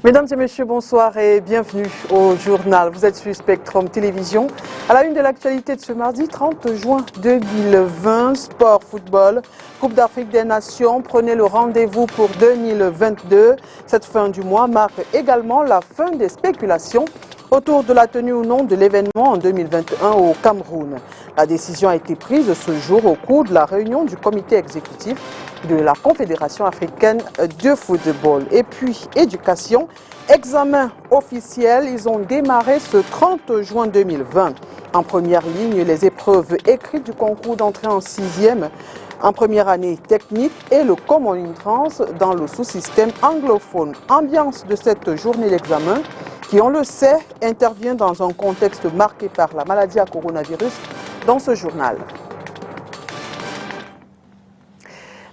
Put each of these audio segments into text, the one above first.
Mesdames et messieurs, bonsoir et bienvenue au journal. Vous êtes sur Spectrum Télévision. À la une de l'actualité de ce mardi 30 juin 2020, sport, football, Coupe d'Afrique des Nations, prenez le rendez-vous pour 2022. Cette fin du mois marque également la fin des spéculations autour de la tenue ou non de l'événement en 2021 au Cameroun. La décision a été prise ce jour au cours de la réunion du comité exécutif de la Confédération africaine de football. Et puis, éducation, examen officiel, ils ont démarré ce 30 juin 2020. En première ligne, les épreuves écrites du concours d'entrée en 6e en première année technique et le Common Entrance dans le sous-système anglophone. Ambiance de cette journée d'examen qui, on le sait, intervient dans un contexte marqué par la maladie à coronavirus dans ce journal.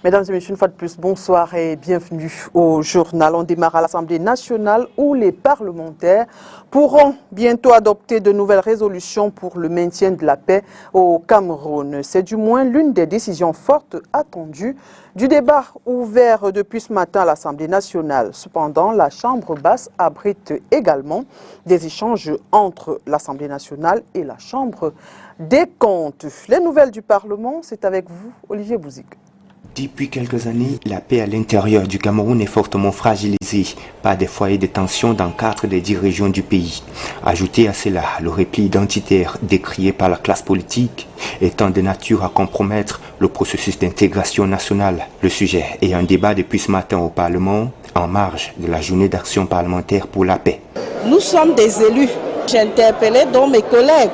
Mesdames et messieurs, une fois de plus, bonsoir et bienvenue au journal. On démarre à l'Assemblée nationale où les parlementaires pourront bientôt adopter de nouvelles résolutions pour le maintien de la paix au Cameroun. C'est du moins l'une des décisions fortes attendues du débat ouvert depuis ce matin à l'Assemblée nationale. Cependant, la Chambre basse abrite également des échanges entre l'Assemblée nationale et la Chambre des comptes. Les nouvelles du Parlement, c'est avec vous, Olivier Bouzik. Depuis quelques années, la paix à l'intérieur du Cameroun est fortement fragilisée par des foyers de tension dans 4 des 10 régions du pays. Ajoutez à cela le repli identitaire décrié par la classe politique étant de nature à compromettre le processus d'intégration nationale. Le sujet est un débat depuis ce matin au Parlement en marge de la journée d'action parlementaire pour la paix. Nous sommes des élus. J'ai interpellé donc mes collègues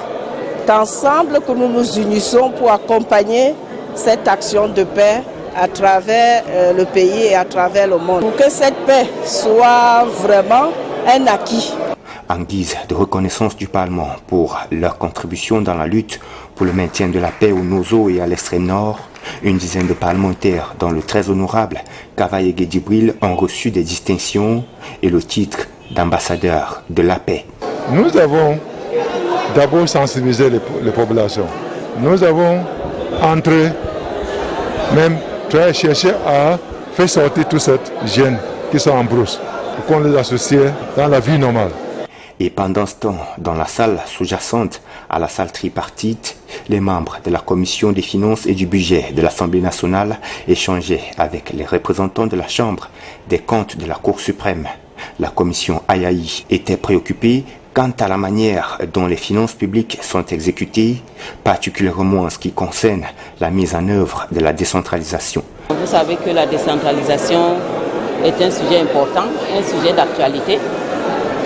qu'ensemble que nous nous unissons pour accompagner cette action de paix à travers le pays et à travers le monde, pour que cette paix soit vraiment un acquis. En guise de reconnaissance du Parlement pour leur contribution dans la lutte pour le maintien de la paix au Nozo et à l'extrême nord, une dizaine de parlementaires, dont le très honorable Kavaye Djibril, ont reçu des distinctions et le titre d'ambassadeur de la paix. Nous avons d'abord sensibilisé les populations. Nous avons entré, même chercher à faire sortir toute cette gêne qui sont en brousse, pour qu'on les associe dans la vie normale. Et pendant ce temps, dans la salle sous-jacente à la salle tripartite, les membres de la Commission des finances et du budget de l'Assemblée nationale échangeaient avec les représentants de la Chambre des comptes de la Cour suprême. La commission Ayaï était préoccupée quant à la manière dont les finances publiques sont exécutées, particulièrement en ce qui concerne la mise en œuvre de la décentralisation. Vous savez que la décentralisation est un sujet important, un sujet d'actualité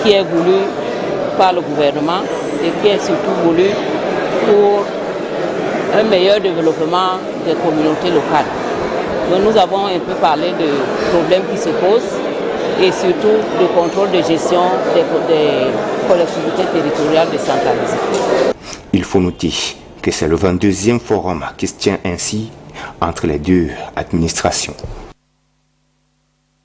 qui est voulu par le gouvernement et qui est surtout voulu pour un meilleur développement des communautés locales. Donc nous avons un peu parlé de problèmes qui se posent et surtout de contrôle de gestion des collectivités territoriales décentralisées. Il faut noter que c'est le 22e forum qui se tient ainsi entre les deux administrations.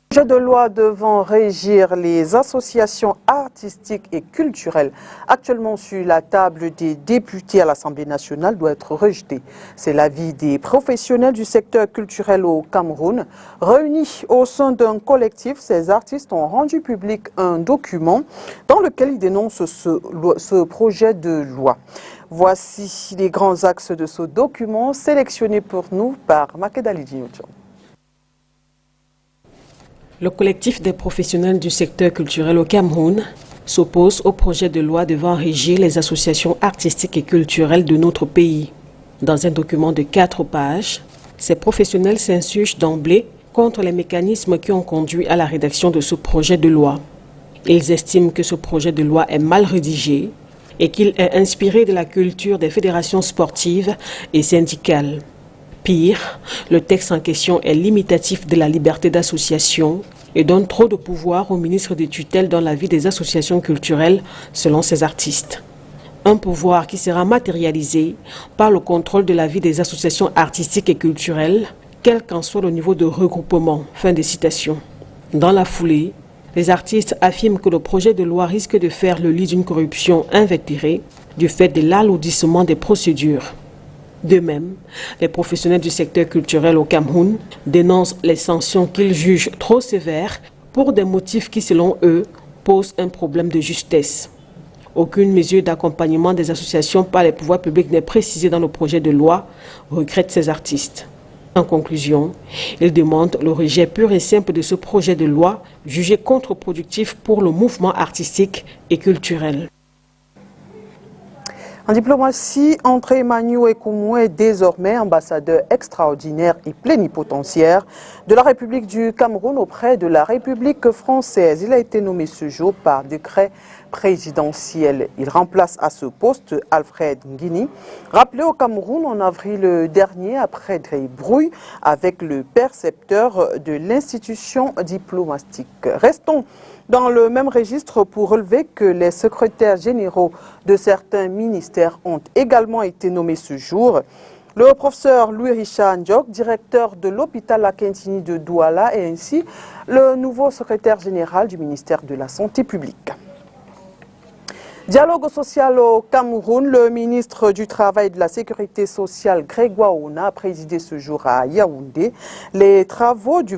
Le projet de loi devant régir les associations artistiques et culturelles actuellement sur la table des députés à l'Assemblée nationale doit être rejeté. C'est l'avis des professionnels du secteur culturel au Cameroun. Réunis au sein d'un collectif, ces artistes ont rendu public un document dans lequel ils dénoncent ce projet de loi. Voici les grands axes de ce document sélectionnés pour nous par Makeda Lidinoution. Le collectif des professionnels du secteur culturel au Cameroun s'oppose au projet de loi devant régir les associations artistiques et culturelles de notre pays. Dans un document de 4 pages, ces professionnels s'insurgent d'emblée contre les mécanismes qui ont conduit à la rédaction de ce projet de loi. Ils estiment que ce projet de loi est mal rédigé et qu'il est inspiré de la culture des fédérations sportives et syndicales. Pire, le texte en question est limitatif de la liberté d'association et donne trop de pouvoir au ministre des tutelles dans la vie des associations culturelles, selon ces artistes. Un pouvoir qui sera matérialisé par le contrôle de la vie des associations artistiques et culturelles, quel qu'en soit le niveau de regroupement. Fin de citation. Dans la foulée, les artistes affirment que le projet de loi risque de faire le lit d'une corruption invétérée du fait de l'alourdissement des procédures. De même, les professionnels du secteur culturel au Cameroun dénoncent les sanctions qu'ils jugent trop sévères pour des motifs qui, selon eux, pose un problème de justesse. Aucune mesure d'accompagnement des associations par les pouvoirs publics n'est précisée dans le projet de loi, regrettent ces artistes. En conclusion, ils demandent le rejet pur et simple de ce projet de loi, jugé contre-productif pour le mouvement artistique et culturel. En diplomatie, André Emmanuel Koumou est désormais ambassadeur extraordinaire et plénipotentiaire de la République du Cameroun auprès de la République française. Il a été nommé ce jour par décret présidentiel. Il remplace à ce poste Alfred Nguini, rappelé au Cameroun en avril dernier après des brouilles avec le percepteur de l'institution diplomatique. Restons dans le même registre pour relever que les secrétaires généraux de certains ministères ont également été nommés ce jour. Le professeur Louis-Richard Ndiok, directeur de l'hôpital Akintini de Douala, est ainsi le nouveau secrétaire général du ministère de la Santé publique. Dialogue social au Cameroun, le ministre du Travail et de la Sécurité sociale, Grégoire Ona, a présidé ce jour à Yaoundé les travaux de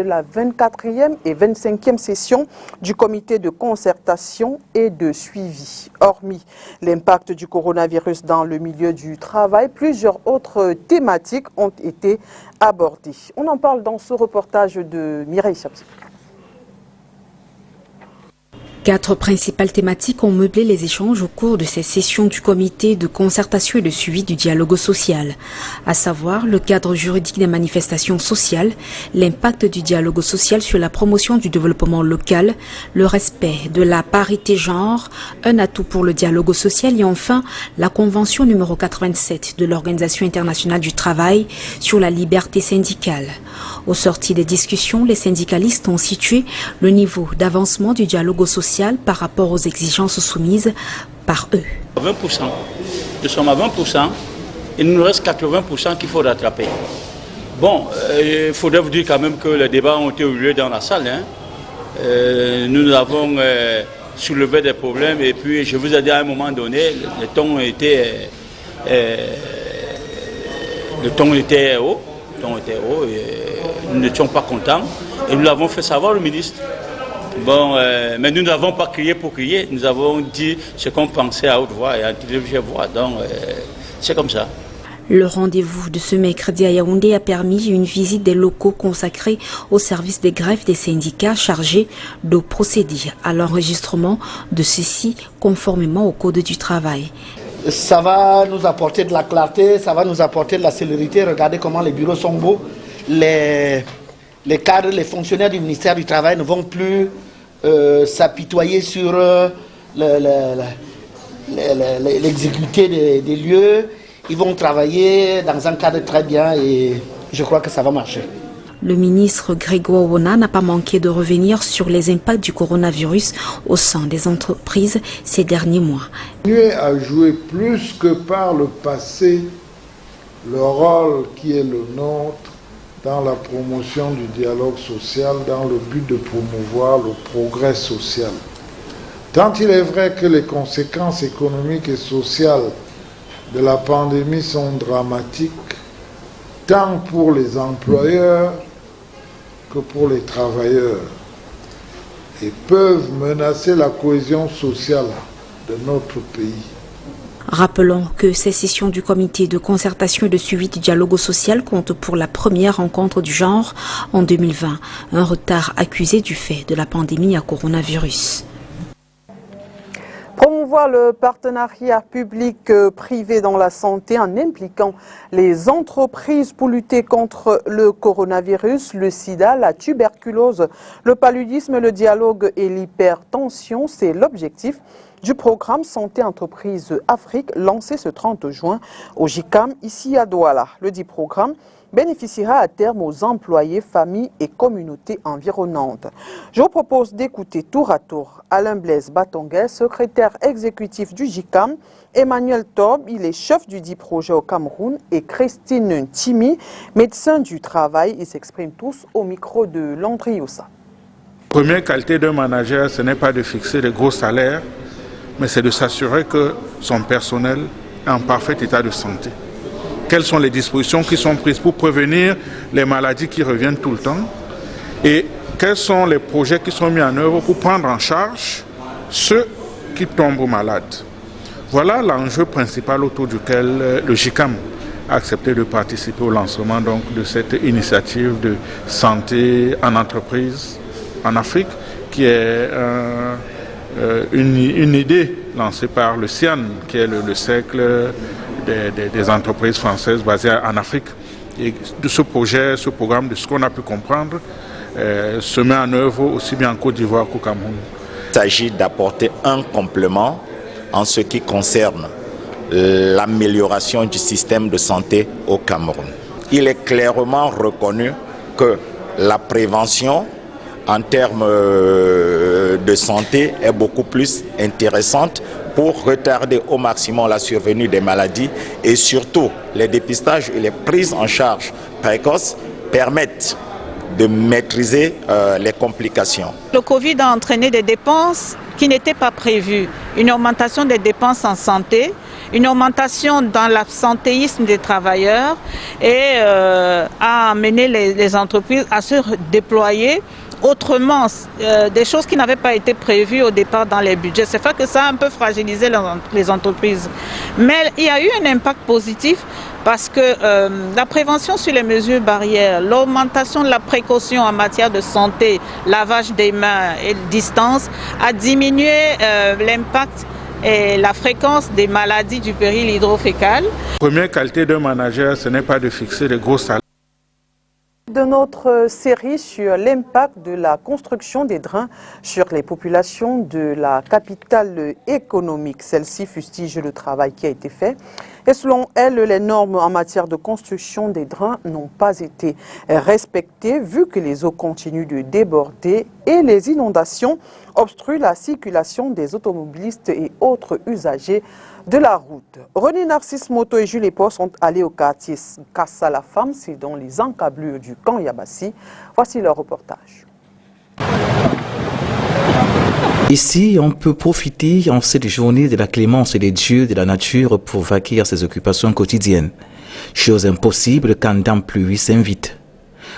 la 24e et 25e session du comité de concertation et de suivi. Hormis l'impact du coronavirus dans le milieu du travail, plusieurs autres thématiques ont été abordées. On en parle dans ce reportage de Mireille Chapsi. 4 principales thématiques ont meublé les échanges au cours de ces sessions du comité de concertation et de suivi du dialogue social, à savoir le cadre juridique des manifestations sociales, l'impact du dialogue social sur la promotion du développement local, le respect de la parité genre, un atout pour le dialogue social et enfin la convention numéro 87 de l'Organisation internationale du travail sur la liberté syndicale. Au sorti des discussions, les syndicalistes ont situé le niveau d'avancement du dialogue social par rapport aux exigences soumises par eux. 20%. Nous sommes à 20%, il nous reste 80% qu'il faut rattraper. Bon, il faudrait vous dire quand même que les débats ont été ouverts dans la salle. Nous avons soulevé des problèmes et puis je vous ai dit à un moment donné, le ton était haut. Nous n'étions pas contents et nous l'avons fait savoir au ministre. Bon, mais nous n'avons pas crié pour crier, nous avons dit ce qu'on pensait à haute voix et à légère voix, donc c'est comme ça. Le rendez-vous de ce mercredi à Yaoundé a permis une visite des locaux consacrés au service des greffes des syndicats chargés de procéder à l'enregistrement de ceux-ci conformément au Code du travail. Ça va nous apporter de la clarté, ça va nous apporter de la célérité. Regardez comment les bureaux sont beaux. Les cadres, les fonctionnaires du ministère du Travail ne vont plus s'apitoyer sur l'exécuté des lieux. Ils vont travailler dans un cadre très bien et je crois que ça va marcher. Le ministre Grégoire Ona n'a pas manqué de revenir sur les impacts du coronavirus au sein des entreprises ces derniers mois. Continuer à jouer plus que par le passé le rôle qui est le nôtre dans la promotion du dialogue social dans le but de promouvoir le progrès social. Tant il est vrai que les conséquences économiques et sociales de la pandémie sont dramatiques, tant pour les employeurs que pour les travailleurs, et peuvent menacer la cohésion sociale de notre pays. Rappelons que ces sessions du comité de concertation et de suivi du dialogue social comptent pour la première rencontre du genre en 2020, un retard accusé du fait de la pandémie à coronavirus. Promouvoir le partenariat public-privé dans la santé en impliquant les entreprises pour lutter contre le coronavirus, le sida, la tuberculose, le paludisme, le dialogue et l'hypertension, c'est l'objectif du programme Santé Entreprise Afrique lancé ce 30 juin au JICAM ici à Douala. Le dit programme bénéficiera à terme aux employés, familles et communautés environnantes. Je vous propose d'écouter tour à tour Alain Blaise Batonguet, secrétaire exécutif du JICAM, Emmanuel Tob, il est chef du dit projet au Cameroun, et Christine Timi, médecin du travail. Ils s'expriment tous au micro de Landry Youssa. La première qualité d'un manager, ce n'est pas de fixer de gros salaires, mais c'est de s'assurer que son personnel est en parfait état de santé. Quelles sont les dispositions qui sont prises pour prévenir les maladies qui reviennent tout le temps et quels sont les projets qui sont mis en œuvre pour prendre en charge ceux qui tombent malades. Voilà l'enjeu principal autour duquel le GICAM a accepté de participer au lancement donc, de cette initiative de santé en entreprise en Afrique, qui est une idée lancée par le CIAN, qui est le cercle des entreprises françaises basées en Afrique. Et de ce projet, ce programme, de ce qu'on a pu comprendre, se met en œuvre aussi bien en Côte d'Ivoire qu'au Cameroun. Il s'agit d'apporter un complément en ce qui concerne l'amélioration du système de santé au Cameroun. Il est clairement reconnu que la prévention en termes de santé est beaucoup plus intéressante pour retarder au maximum la survenue des maladies et surtout les dépistages et les prises en charge précoces permettent de maîtriser les complications. Le Covid a entraîné des dépenses qui n'étaient pas prévues. Une augmentation des dépenses en santé, une augmentation dans l'absentéisme des travailleurs et a amené les entreprises à se déployer autrement, des choses qui n'avaient pas été prévues au départ dans les budgets. C'est fait que ça a un peu fragilisé les entreprises. Mais il y a eu un impact positif parce que la prévention sur les mesures barrières, l'augmentation de la précaution en matière de santé, lavage des mains et distance a diminué l'impact et la fréquence des maladies du péril hydrofécal. La première qualité d'un manager, ce n'est pas de fixer des gros salaires. De notre série sur l'impact de la construction des drains sur les populations de la capitale économique. Celle-ci fustige le travail qui a été fait. Et selon elle, les normes en matière de construction des drains n'ont pas été respectées vu que les eaux continuent de déborder et les inondations obstruent la circulation des automobilistes et autres usagers de la route. René Narcisse Moto et Jules Epos sont allés au quartier Kassa la Femme, c'est dans les encablures du camp Yabassi. Voici leur reportage. Ici, on peut profiter en cette journée de la clémence des dieux de la nature pour vaquer à ses occupations quotidiennes. Chose impossible quand Dame Pluie s'invite.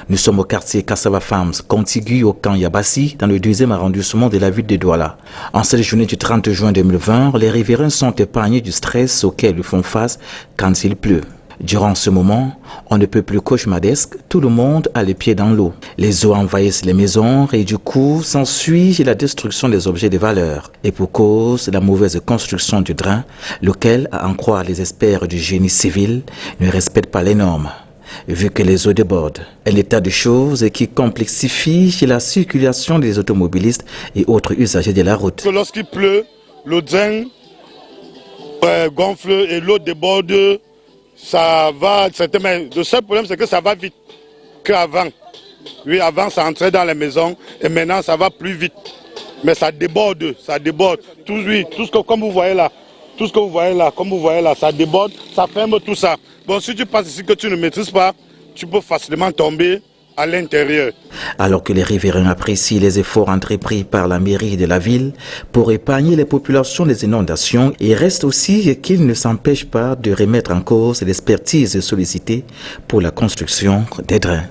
Nous sommes au quartier Kassava Farms, contigu au camp Yabassi, dans le 2e arrondissement de la ville de Douala. En cette journée du 30 juin 2020, les riverains sont épargnés du stress auquel ils font face quand il pleut. Durant ce moment, on ne peut plus cauchemardesque, tout le monde a les pieds dans l'eau. Les eaux envahissent les maisons et du coup s'ensuit la destruction des objets de valeur. Et pour cause, la mauvaise construction du drain, lequel, à en croire les experts du génie civil, ne respecte pas les normes. Vu que les eaux débordent, un état de choses qui complexifie la circulation des automobilistes et autres usagers de la route. Lorsqu'il pleut, le drain gonfle et l'eau déborde, ça va. Le seul problème, c'est que ça va vite qu'avant. Oui, avant, ça entrait dans les maisons et maintenant, ça va plus vite. Mais ça déborde, ça déborde. Tout ce que, comme vous voyez là, tout ce que vous voyez là, comme vous voyez là, ça déborde, ça ferme tout ça. Bon, si tu passes ici que tu ne maîtrises pas, tu peux facilement tomber à l'intérieur. Alors que les riverains apprécient les efforts entrepris par la mairie de la ville pour épargner les populations des inondations, il reste aussi qu'ils ne s'empêchent pas de remettre en cause l'expertise sollicitée pour la construction des drains.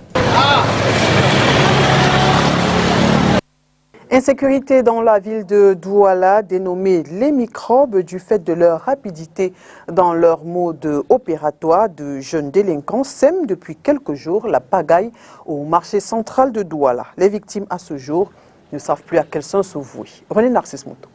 Insécurité dans la ville de Douala, dénommée les microbes du fait de leur rapidité dans leur mode opératoire. De jeunes délinquants sèment depuis quelques jours la pagaille au marché central de Douala. Les victimes à ce jour ne savent plus à quel sens se vouer. René Narcisse Moto.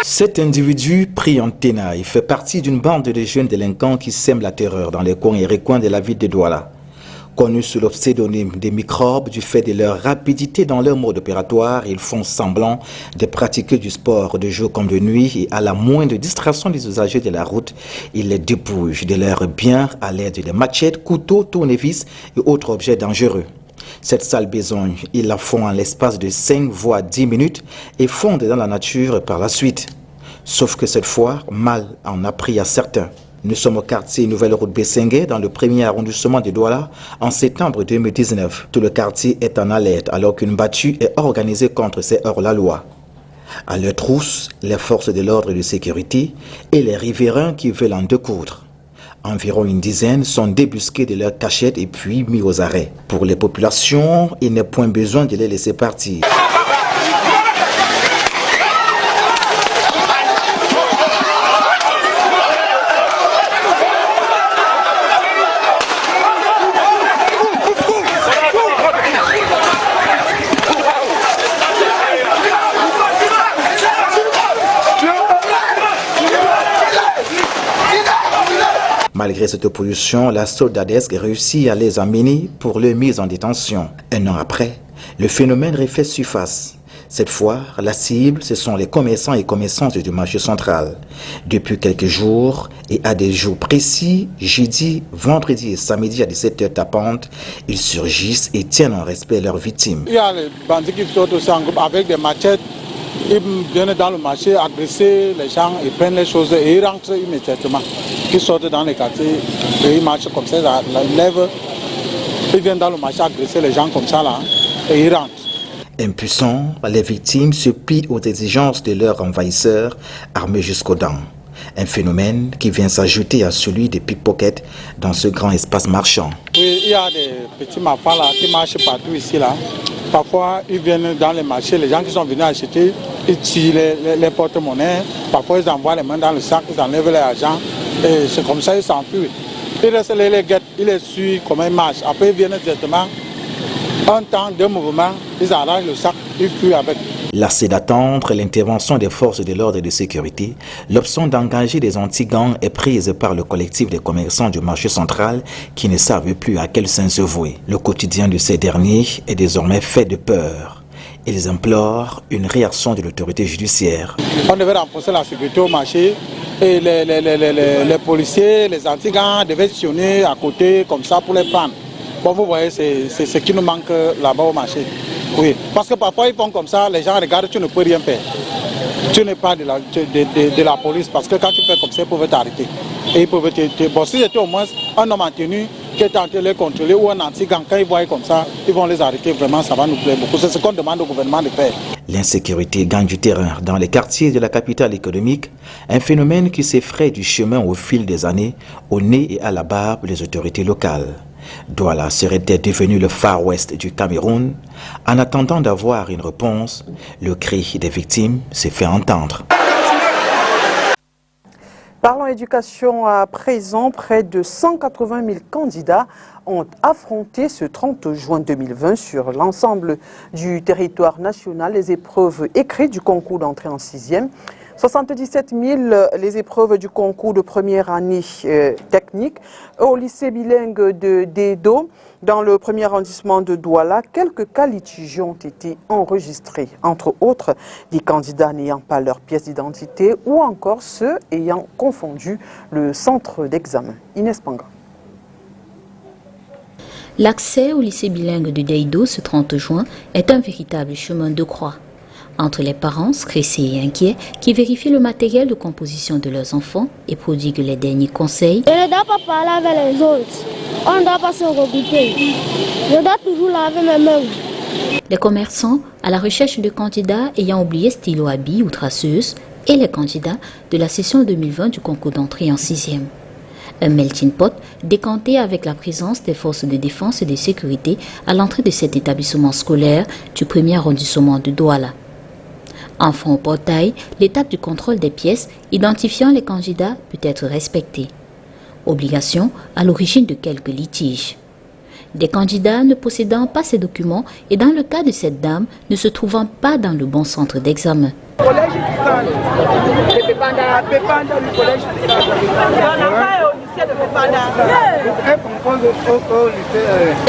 Cet individu pris en tenaille fait partie d'une bande de jeunes délinquants qui sèment la terreur dans les coins et recoins de la ville de Douala. Connus sous le pseudonyme des microbes du fait de leur rapidité dans leur mode opératoire, ils font semblant de pratiquer du sport de jour comme de nuit et à la moindre distraction des usagers de la route, ils les dépouillent de leurs biens à l'aide de machettes, couteaux, tournevis et autres objets dangereux. Cette sale besogne, ils la font en l'espace de 5 voire 10 minutes et fondent dans la nature par la suite. Sauf que cette fois, mal en a pris à certains. Nous sommes au quartier Nouvelle Route Bessengue, dans le 1er arrondissement de Douala, en septembre 2019. Tout le quartier est en alerte alors qu'une battue est organisée contre ces hors-la-loi. À leur trousse, les forces de l'ordre et de sécurité et les riverains qui veulent en découdre. Environ une dizaine sont débusqués de leurs cachettes et puis mis aux arrêts. Pour les populations, il n'est point besoin de les laisser partir. Malgré cette opposition, la soldadesque réussit à les amener pour leur mise en détention. Un an après, le phénomène refait surface. Cette fois, la cible, ce sont les commerçants et commerçantes du marché central. Depuis quelques jours et à des jours précis, jeudi, vendredi et samedi à 17h tapantes, ils surgissent et tiennent en respect leurs victimes. Il y a les bandits qui sortent aussi en groupe avec des machettes. Ils viennent dans le marché agresser les gens, ils prennent les choses et ils rentrent immédiatement. Ils sortent dans les quartiers et ils marchent comme ça, ils lèvent, ils viennent dans le marché agresser les gens comme ça là et ils rentrent. Impuissants, les victimes se plient aux exigences de leurs envahisseurs armés jusqu'aux dents. Un phénomène qui vient s'ajouter à celui des pickpockets dans ce grand espace marchand. Oui, il y a des petits mapas là qui marchent partout ici là. Parfois, ils viennent dans les marchés, les gens qui sont venus acheter, ils tirent les porte-monnaies. Parfois, ils envoient les mains dans le sac, ils enlèvent l'argent. Et c'est comme ça qu'ils s'enfuient. Ils restent les guettent, ils les suivent, comment ils marchent. Après, ils viennent directement, un temps, deux mouvements, ils arrangent le sac, ils fuient avec. Lassés d'attendre l'intervention des forces de l'ordre et de sécurité, l'option d'engager des anti-gangs est prise par le collectif des commerçants du marché central qui ne savent plus à quel saint se vouer. Le quotidien de ces derniers est désormais fait de peur. Ils implorent une réaction de l'autorité judiciaire. On devait renforcer la sécurité au marché et les policiers, les anti-gangs devaient sionner à côté comme ça pour les prendre. Bon, vous voyez, c'est ce qui nous manque là-bas au marché. Oui, parce que parfois ils font comme ça, les gens regardent, tu ne peux rien faire. Tu n'es pas de la police parce que quand tu fais comme ça, ils peuvent t'arrêter. Et ils peuvent te... Bon, si c'était au moins un homme en tenue qui est en train de les contrôler ou un anti-gang, quand ils voient comme ça, ils vont les arrêter. Vraiment, ça va nous plaire beaucoup. C'est ce qu'on demande au gouvernement de faire. L'insécurité gagne du terrain dans les quartiers de la capitale économique, un phénomène qui s'effraie du chemin au fil des années, au nez et à la barbe des autorités locales. Douala serait-elle devenu le Far West du Cameroun? En attendant d'avoir une réponse, le cri des victimes s'est fait entendre. Parlons éducation à présent, près de 180 000 candidats ont affronté ce 30 juin 2020 sur l'ensemble du territoire national les épreuves écrites du concours d'entrée en 6e. 77 000 les épreuves du concours de première année technique au lycée bilingue de Dedo dans le premier arrondissement de Douala. Quelques cas litigieux ont été enregistrés, entre autres des candidats n'ayant pas leur pièce d'identité ou encore ceux ayant confondu le centre d'examen. Inès Panga. L'accès au lycée bilingue de Dedo ce 30 juin est un véritable chemin de croix. Entre les parents stressés et inquiets qui vérifient le matériel de composition de leurs enfants et prodiguent les derniers conseils. Je ne dois pas parler avec les autres. On ne doit pas se regrouper. Je dois toujours laver mes mains. Les commerçants à la recherche de candidats ayant oublié stylo à billes ou traceuse et les candidats de la session 2020 du concours d'entrée en 6e. Un melting pot décanté avec la présence des forces de défense et de sécurité à l'entrée de cet établissement scolaire du premier arrondissement de Douala. Enfant au portail, l'étape du contrôle des pièces identifiant les candidats peut être respectée. Obligation à l'origine de quelques litiges. Des candidats ne possédant pas ces documents et dans le cas de cette dame ne se trouvant pas dans le bon centre d'examen. Il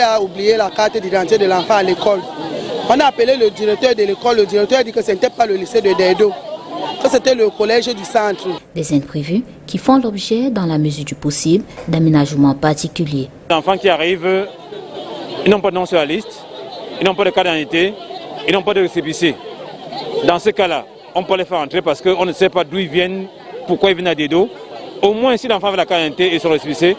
a oublié la carte d'identité de l'enfant à l'école. On a appelé le directeur de l'école, le directeur a dit que ce n'était pas le lycée de Dedo, que c'était le collège du centre. Des imprévus qui font l'objet, dans la mesure du possible, d'aménagements particuliers. Les enfants qui arrivent, ils n'ont pas de nom sur la liste, ils n'ont pas de carte d'identité, ils n'ont pas de récépissé. Dans ce cas-là, on peut les faire entrer parce qu'on ne sait pas d'où ils viennent, pourquoi ils viennent à Dedo. Au moins, si l'enfant avait la carte d'identité et son récépissé,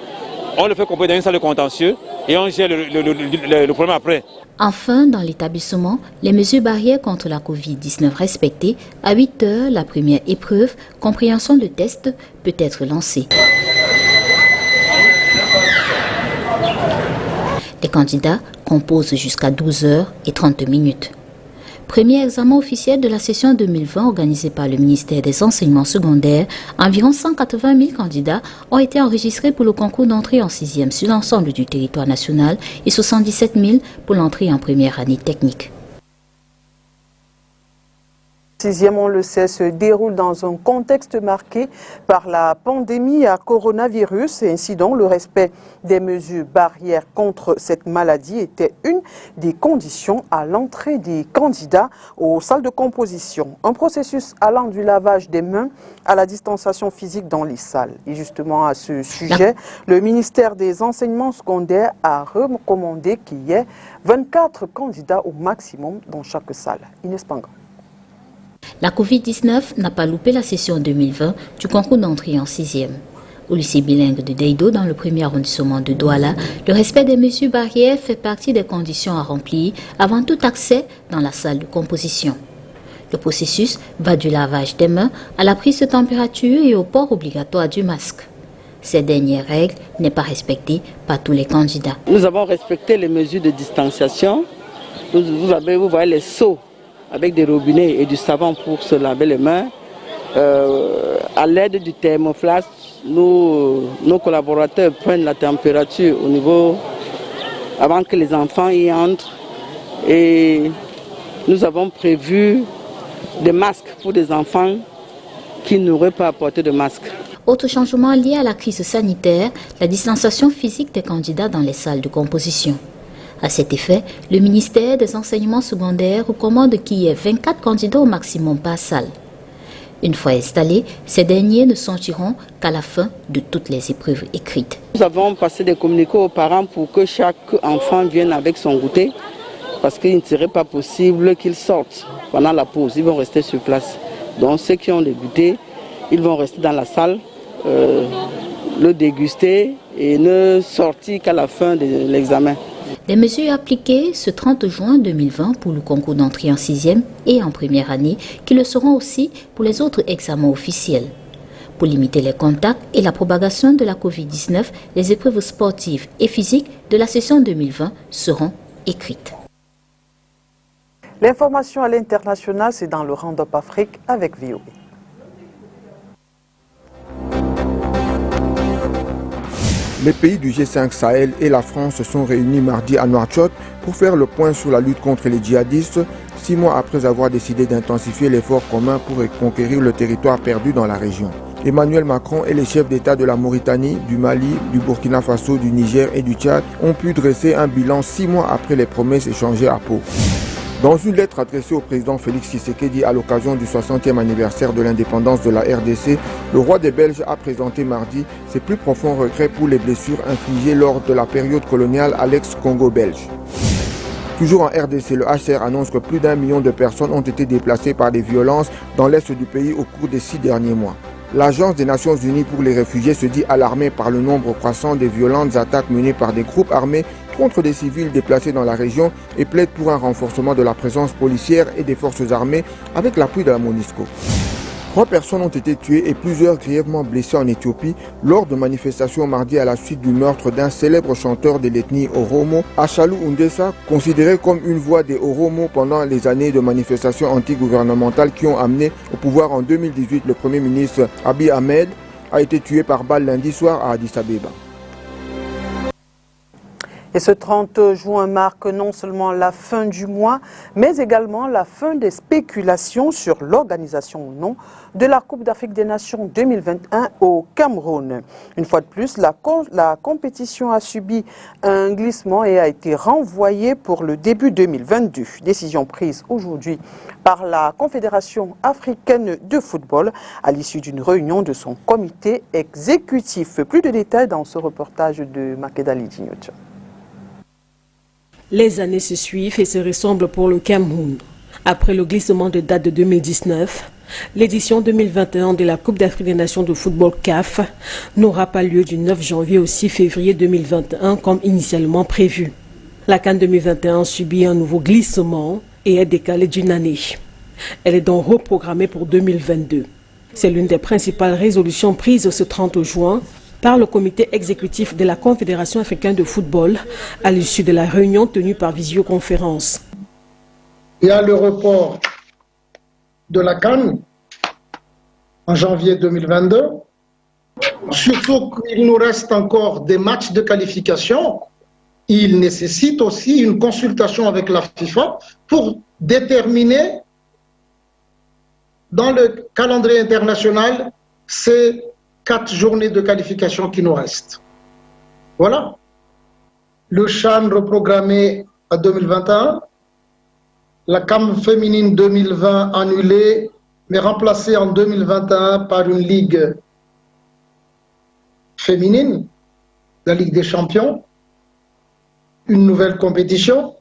on le fait comprendre dans une salle de contentieux et on gère le problème après. Enfin, dans l'établissement, les mesures barrières contre la Covid-19 respectées, à 8 heures, la première épreuve, compréhension de test, peut être lancée. Les candidats composent jusqu'à 12h30. Premier examen officiel de la session 2020 organisé par le ministère des Enseignements secondaires, environ 180 000 candidats ont été enregistrés pour le concours d'entrée en 6e sur l'ensemble du territoire national et 77 000 pour l'entrée en première année technique. 6e, on le sait, se déroule dans un contexte marqué par la pandémie à coronavirus et ainsi donc le respect des mesures barrières contre cette maladie était une des conditions à l'entrée des candidats aux salles de composition. Un processus allant du lavage des mains à la distanciation physique dans les salles. Et justement à ce sujet, le ministère des Enseignements secondaires a recommandé qu'il y ait 24 candidats au maximum dans chaque salle. Inès Pangan. La Covid-19 n'a pas loupé la session 2020 du concours d'entrée en 6e. Au lycée bilingue de Deido, dans le premier arrondissement de Douala, le respect des mesures barrières fait partie des conditions à remplir avant tout accès dans la salle de composition. Le processus va du lavage des mains à la prise de température et au port obligatoire du masque. Ces dernières règles n'est pas respectée par tous les candidats. Nous avons respecté les mesures de distanciation. Vous voyez les seaux avec des robinets et du savon pour se laver les mains. À l'aide du thermoflash, nos collaborateurs prennent la température au niveau avant que les enfants y entrent. Et nous avons prévu des masques pour des enfants qui n'auraient pas apporté de masque. Autre changement lié à la crise sanitaire, la distanciation physique des candidats dans les salles de composition. À cet effet, le ministère des Enseignements secondaires recommande qu'il y ait 24 candidats au maximum par salle. Une fois installés, ces derniers ne sortiront qu'à la fin de toutes les épreuves écrites. Nous avons passé des communiqués aux parents pour que chaque enfant vienne avec son goûter, parce qu'il ne serait pas possible qu'ils sortent pendant la pause. Ils vont rester sur place. Donc ceux qui ont des goûters, ils vont rester dans la salle, le déguster et ne sortir qu'à la fin de l'examen. Les mesures appliquées ce 30 juin 2020 pour le concours d'entrée en 6e et en première année, qui le seront aussi pour les autres examens officiels. Pour limiter les contacts et la propagation de la Covid-19, les épreuves sportives et physiques de la session 2020 seront écrites. L'information à l'international, c'est dans le Round-up Afrique avec VOA. Les pays du G5 Sahel et la France se sont réunis mardi à Nouakchott pour faire le point sur la lutte contre les djihadistes, 6 mois après avoir décidé d'intensifier l'effort commun pour conquérir le territoire perdu dans la région. Emmanuel Macron et les chefs d'État de la Mauritanie, du Mali, du Burkina Faso, du Niger et du Tchad ont pu dresser un bilan 6 mois après les promesses échangées à Pau. Dans une lettre adressée au président Félix Tshisekedi à l'occasion du 60e anniversaire de l'indépendance de la RDC, le roi des Belges a présenté mardi ses plus profonds regrets pour les blessures infligées lors de la période coloniale à l'ex-Congo belge. Toujours en RDC, le HCR annonce que plus d'1 million de personnes ont été déplacées par des violences dans l'est du pays au cours des 6 derniers mois. L'Agence des Nations Unies pour les réfugiés se dit alarmée par le nombre croissant des violentes attaques menées par des groupes armés contre des civils déplacés dans la région et plaide pour un renforcement de la présence policière et des forces armées avec l'appui de la MONUSCO. 3 personnes ont été tuées et plusieurs grièvement blessées en Éthiopie lors de manifestations mardi à la suite du meurtre d'un célèbre chanteur de l'ethnie Oromo, Hachalu Hundessa, considéré comme une voix des Oromo pendant les années de manifestations anti-gouvernementales qui ont amené au pouvoir en 2018 le Premier ministre Abiy Ahmed, a été tué par balle lundi soir à Addis Abeba. Et ce 30 juin marque non seulement la fin du mois, mais également la fin des spéculations sur l'organisation ou non de la Coupe d'Afrique des Nations 2021 au Cameroun. Une fois de plus, la compétition a subi un glissement et a été renvoyée pour le début 2022. Décision prise aujourd'hui par la Confédération africaine de football à l'issue d'une réunion de son comité exécutif. Plus de détails dans ce reportage de Makeda Lidinyocha. Les années se suivent et se ressemblent pour le Cameroun. Après le glissement de date de 2019, L'édition 2021 de la Coupe d'Afrique des Nations de football CAF n'aura pas lieu du 9 janvier au 6 février 2021 comme initialement prévu. La CAN 2021 subit un nouveau glissement et est décalée d'une année. Elle est donc reprogrammée pour 2022. C'est l'une des principales résolutions prises ce 30 juin par le comité exécutif de la Confédération africaine de football à l'issue de la réunion tenue par visioconférence. Il y a le report de la CAN en janvier 2022, surtout qu'il nous reste encore des matchs de qualification. Il nécessite aussi une consultation avec la FIFA pour déterminer dans le calendrier international ces 4 journées de qualification qui nous restent. Voilà. Le CHAN reprogrammé à 2021, la CAN féminine 2020 annulée, mais remplacée en 2021 par une ligue féminine, la Ligue des champions, une nouvelle compétition.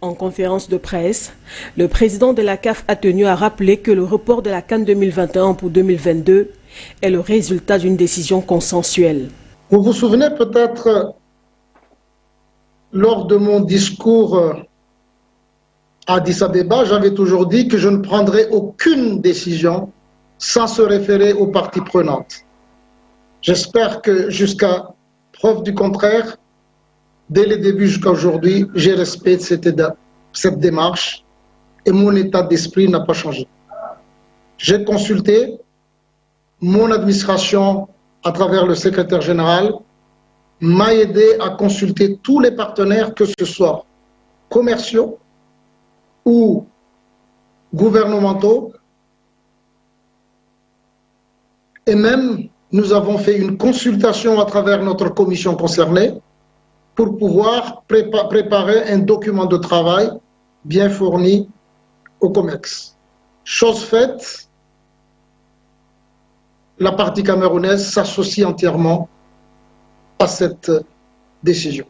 En conférence de presse, le président de la CAF a tenu à rappeler que le report de la CAN 2021 pour 2022 est le résultat d'une décision consensuelle. Vous vous souvenez peut-être, lors de mon discours à Addis Abeba, j'avais toujours dit que je ne prendrais aucune décision sans se référer aux parties prenantes. J'espère que jusqu'à preuve du contraire, dès le début jusqu'à aujourd'hui, j'ai respecté cette démarche et mon état d'esprit n'a pas changé. J'ai consulté mon administration à travers le secrétaire général, m'a aidé à consulter tous les partenaires, que ce soit commerciaux ou gouvernementaux. Et même, nous avons fait une consultation à travers notre commission concernée pour pouvoir préparer un document de travail bien fourni au COMEX. Chose faite, la partie camerounaise s'associe entièrement à cette décision.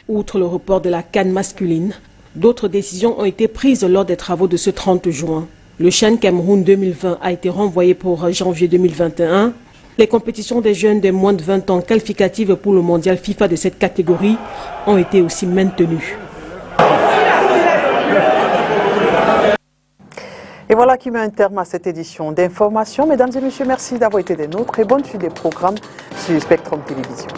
Outre le report de la CAN masculine, d'autres décisions ont été prises lors des travaux de ce 30 juin. Le CHAN Cameroun 2020 a été renvoyé pour janvier 2021. Les compétitions des jeunes de moins de 20 ans qualificatives pour le mondial FIFA de cette catégorie ont été aussi maintenues. Et voilà qui met un terme à cette édition d'information. Mesdames et messieurs, merci d'avoir été des nôtres et bonne suite des programmes sur Spectrum Télévision.